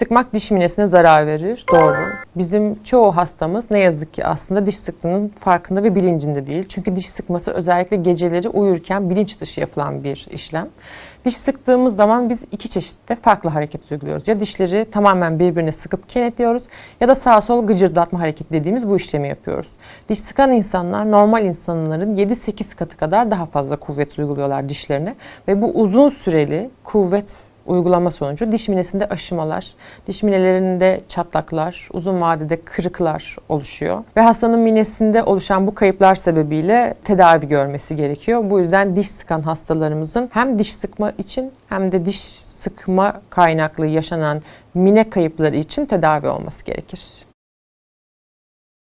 Sıkmak diş minesine zarar verir. Doğru. Bizim çoğu hastamız ne yazık ki aslında diş sıktığının farkında ve bilincinde değil. Çünkü diş sıkması özellikle geceleri uyurken bilinç dışı yapılan bir işlem. Diş sıktığımız zaman biz iki çeşitte farklı hareket uyguluyoruz. Ya dişleri tamamen birbirine sıkıp kenetliyoruz ya da sağ sol gıcırdatma hareketi dediğimiz bu işlemi yapıyoruz. Diş sıkan insanlar normal insanların 7-8 katı kadar daha fazla kuvvet uyguluyorlar dişlerine ve bu uzun süreli kuvvet uygulama sonucu diş minesinde aşımalar, diş minelerinde çatlaklar, uzun vadede kırıklar oluşuyor. Ve hastanın minesinde oluşan bu kayıplar sebebiyle tedavi görmesi gerekiyor. Bu yüzden diş sıkan hastalarımızın hem diş sıkma için hem de diş sıkma kaynaklı yaşanan mine kayıpları için tedavi olması gerekir.